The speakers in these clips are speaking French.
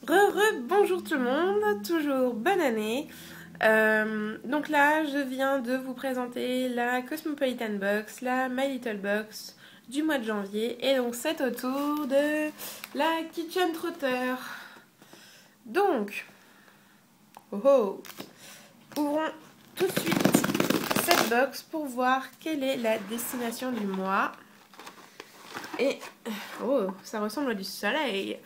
Bonjour tout le monde, toujours bonne année. Donc là, je viens de vous présenter la Cosmopolitan Box, la My Little Box du mois de janvier. Et donc c'est au tour de la Kitchen Trotter. Donc, ouvrons tout de suite cette box pour voir quelle est la destination du mois. Et, ça ressemble à du soleil.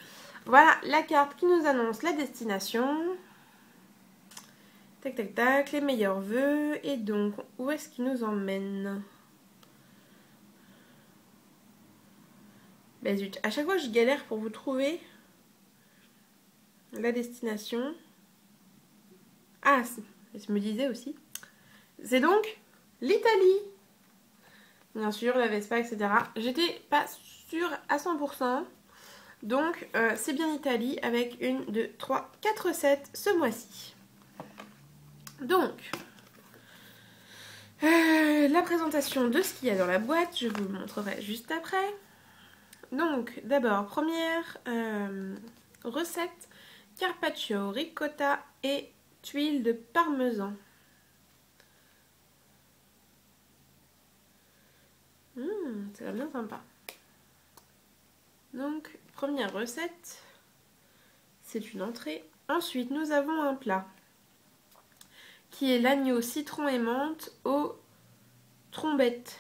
Voilà la carte qui nous annonce la destination. Tac, tac, tac, les meilleurs vœux. Et donc, où est-ce qu'il nous emmène? Ben zut, à chaque fois je galère pour vous trouver la destination. Ah, je me disais aussi. C'est donc l'Italie. Bien sûr, la Vespa, etc. J'étais pas sûre à 100%. Donc, c'est bien l'Italie avec 1, 2, 3, 4 recettes ce mois-ci. Donc, la présentation de ce qu'il y a dans la boîte, je vous le montrerai juste après. Donc, d'abord, première recette, carpaccio, ricotta et tuiles de parmesan. Ça va bien sympa. Donc, première recette, c'est une entrée. Ensuite, nous avons un plat qui est l'agneau citron et menthe aux trombettes.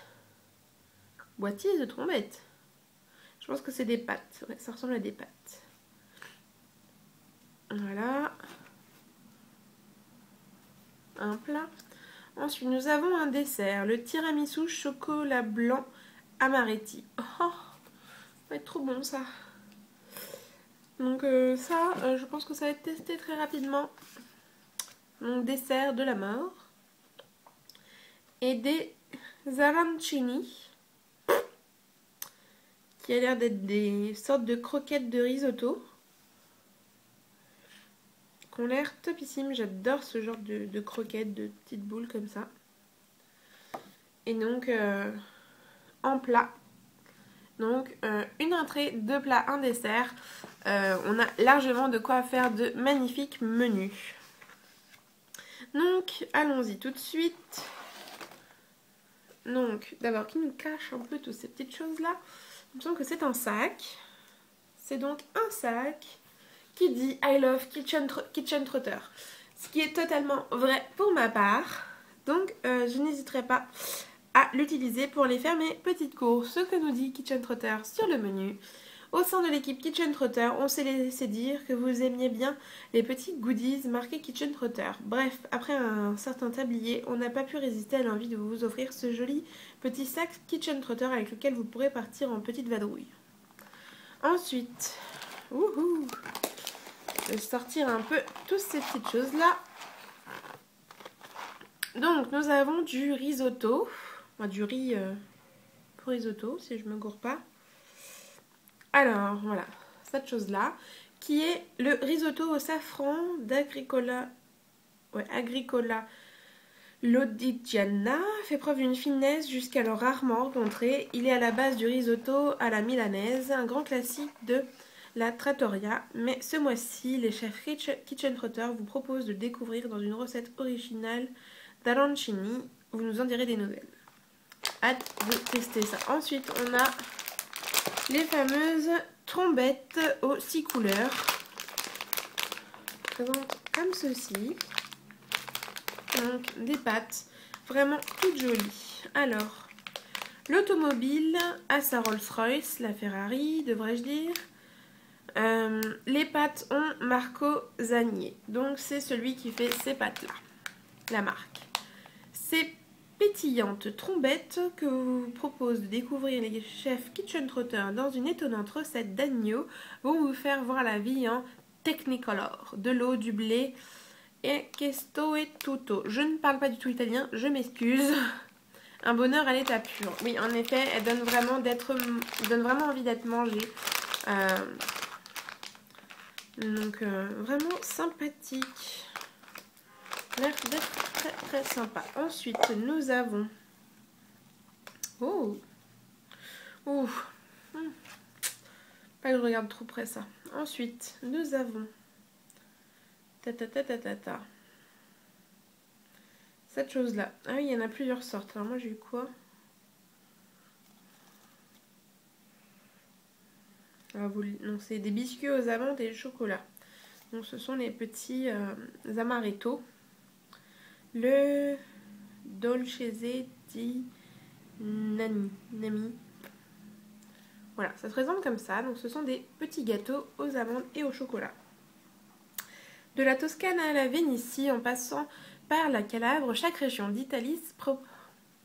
Boîtier de trombettes. Je pense que c'est des pâtes. Ouais, ça ressemble à des pâtes. Voilà. Un plat. Ensuite, nous avons un dessert. Le tiramisu chocolat blanc amaretti. Oh, ça va être trop bon ça. Donc je pense que ça va être testé très rapidement. Donc dessert de la mort. Et des arancini. Qui a l'air d'être des sortes de croquettes de risotto. Qui ont l'air topissime. J'adore ce genre de croquettes, de petites boules comme ça. Et donc, en plat. Donc, une entrée, deux plats, un dessert. On a largement de quoi faire de magnifiques menus. Donc, allons-y tout de suite. Donc, d'abord, qui nous cache un peu toutes ces petites choses-là. Il me semble que c'est un sac. C'est donc un sac qui dit I love Kitchen Trotter. Ce qui est totalement vrai pour ma part. Donc, je n'hésiterai pas à l'utiliser pour aller faire mes petites courses. Ce que nous dit Kitchen Trotter sur le menu. Au sein de l'équipe Kitchen Trotter, on s'est laissé dire que vous aimiez bien les petits goodies marqués Kitchen Trotter. Bref, après un certain tablier, on n'a pas pu résister à l'envie de vous offrir ce joli petit sac Kitchen Trotter avec lequel vous pourrez partir en petite vadrouille. Ensuite, je vais sortir un peu toutes ces petites choses-là. Donc, nous avons du risotto. Enfin, du riz pour risotto, si je ne me gourre pas. Alors, voilà, cette chose-là, qui est le risotto au safran d'Agricola Lodigiana, fait preuve d'une finesse jusqu'alors rarement rencontrée. Il est à la base du risotto à la milanaise, un grand classique de la trattoria. Mais ce mois-ci, les chefs Kitchen Trotter vous proposent de découvrir dans une recette originale d'arancini. Vous nous en direz des nouvelles. Hâte de tester ça. Ensuite, on a les fameuses trombettes aux 6 couleurs. Présentes comme ceci. Donc des pâtes vraiment toutes jolies. Alors, l'automobile à sa Rolls-Royce, la Ferrari, devrais-je dire. Les pâtes ont Marco Zagnier. Donc c'est celui qui fait ces pâtes-là. La marque. Ces pétillantes trombettes que vous propose de découvrir les chefs Kitchen Trotter dans une étonnante recette d'agneau vont vous faire voir la vie en technicolor. De l'eau, du blé et questo et tutto. Je ne parle pas du tout italien, je m'excuse. Un bonheur à l'état pur. Oui, en effet, elle donne vraiment envie d'être mangée. Donc, vraiment sympathique. L'air d'être très très sympa. Ensuite, nous avons... Pas que je regarde trop près ça. Ensuite, nous avons Ta. Cette chose-là. Ah oui, il y en a plusieurs sortes. Alors moi j'ai eu quoi? Donc c'est des biscuits aux amandes et du chocolat. Donc ce sont les petits amaretto. Le Dolcezze di Nami. Voilà, ça se présente comme ça. Donc ce sont des petits gâteaux aux amandes et au chocolat. De la Toscane à la Vénétie, en passant par la Calabre, chaque région d'Italie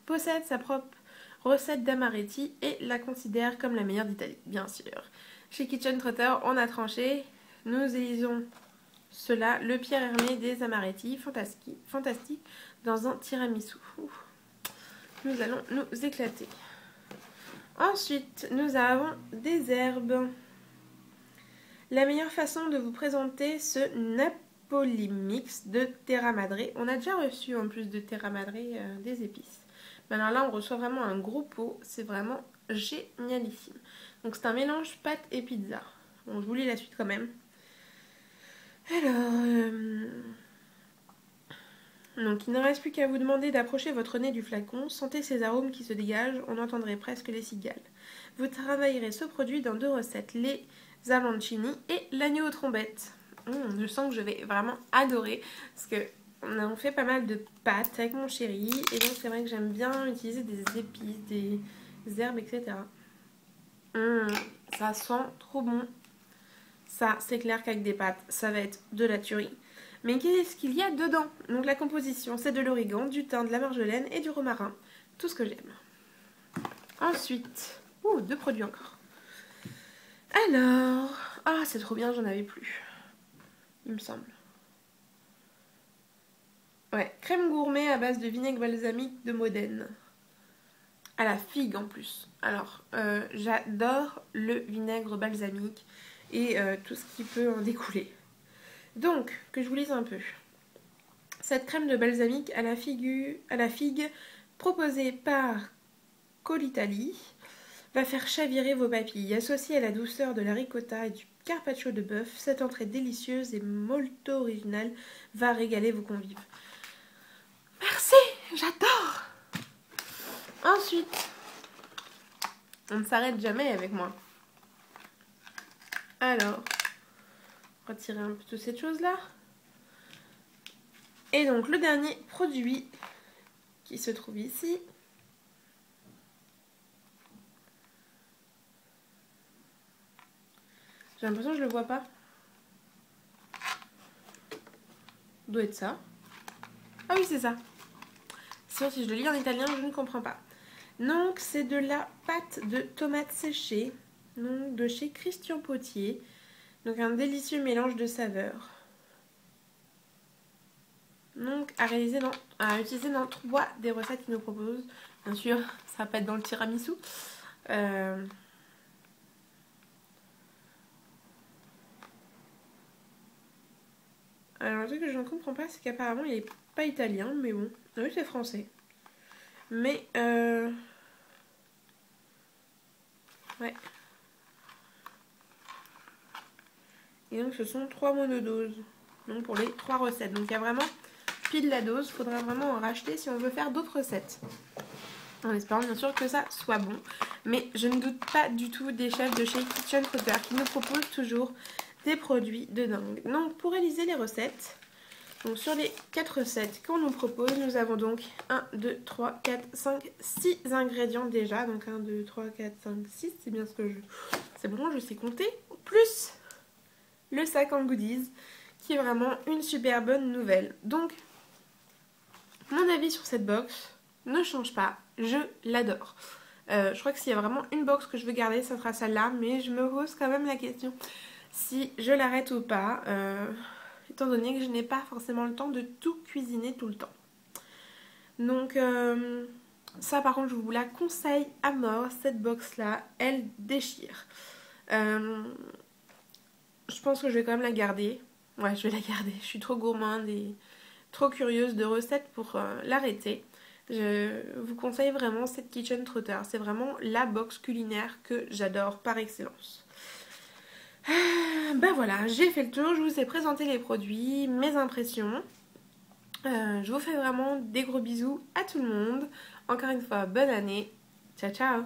possède sa propre recette d'amaretti et la considère comme la meilleure d'Italie, bien sûr. Chez Kitchen Trotter, on a tranché. Nous élisons cela, le Pierre Hermé des amaretti, fantastique, dans un tiramisu. Nous allons nous éclater. Ensuite, nous avons des herbes. La meilleure façon de vous présenter ce Napoli Mix de Terra Madre. On a déjà reçu en plus de Terra Madre des épices. Mais alors là, on reçoit vraiment un gros pot. C'est vraiment génialissime. Donc c'est un mélange pâte et pizza. Bon, je vous lis la suite quand même. Alors... Donc il ne reste plus qu'à vous demander d'approcher votre nez du flacon. Sentez ces arômes qui se dégagent, on entendrait presque les cigales. Vous travaillerez ce produit dans 2 recettes, les arancini et l'agneau aux trombettes. Je sens que je vais vraiment adorer parce que on a fait pas mal de pâtes avec mon chéri et donc c'est vrai que j'aime bien utiliser des épices, des herbes, etc. Ça sent trop bon. Ça, c'est clair qu'avec des pâtes, ça va être de la tuerie. Mais qu'est-ce qu'il y a dedans? Donc la composition, c'est de l'origan, du thym, de la marjolaine et du romarin. Tout ce que j'aime. Ensuite, 2 produits encore. Alors, c'est trop bien, j'en avais plus. Il me semble. Ouais, crème gourmet à base de vinaigre balsamique de Modène. À la figue en plus. Alors, j'adore le vinaigre balsamique et tout ce qui peut en découler. Donc, que je vous lise un peu. Cette crème de balsamique à la figue proposée par Colitalie va faire chavirer vos papilles. Associée à la douceur de la ricotta et du carpaccio de bœuf, cette entrée délicieuse et molto originale va régaler vos convives. Merci, j'adore. Ensuite, on ne s'arrête jamais avec moi. Alors, retirer un peu toutes ces choses-là. Et donc, le dernier produit qui se trouve ici. J'ai l'impression que je le vois pas. Doit être ça. Ah oui, c'est ça. Sinon, si je le lis en italien, je ne comprends pas. Donc, c'est de la pâte de tomates séchées. Donc, de chez Christian Potier. Donc, un délicieux mélange de saveurs. Donc, à utiliser dans 3 des recettes qu'il nous propose. Bien sûr, ça va pas être dans le tiramisu. Alors, le truc que je ne comprends pas, c'est qu'apparemment, il n'est pas italien, mais bon. Oui, c'est français. Mais, ouais. Et donc, ce sont 3 monodoses. Donc, pour les 3 recettes. Donc, il y a vraiment pile la dose. Il faudra vraiment en racheter si on veut faire d'autres recettes. En espérant, bien sûr, que ça soit bon. Mais je ne doute pas du tout des chefs de chez Kitchen Trotter qui nous proposent toujours des produits de dingue. Donc, pour réaliser les recettes, donc sur les 4 recettes qu'on nous propose, nous avons donc 1, 2, 3, 4, 5, 6 ingrédients déjà. Donc 1, 2, 3, 4, 5, 6, c'est bien ce que je... C'est bon, je sais compter. Plus le sac en goodies, qui est vraiment une super bonne nouvelle. Donc, mon avis sur cette box ne change pas. Je l'adore. Je crois que s'il y a vraiment une box que je veux garder, ça sera celle-là. Mais je me pose quand même la question si je l'arrête ou pas. Étant donné que je n'ai pas forcément le temps de tout cuisiner tout le temps. Donc ça par contre je vous la conseille à mort, cette box là, elle déchire. Je pense que je vais quand même la garder. Ouais, je vais la garder, je suis trop gourmande et trop curieuse de recettes pour l'arrêter. Je vous conseille vraiment cette Kitchen Trotter, c'est vraiment la box culinaire que j'adore par excellence. Bah voilà, j'ai fait le tour, je vous ai présenté les produits, mes impressions. Je vous fais vraiment des gros bisous à tout le monde. Encore une fois, bonne année. Ciao ciao.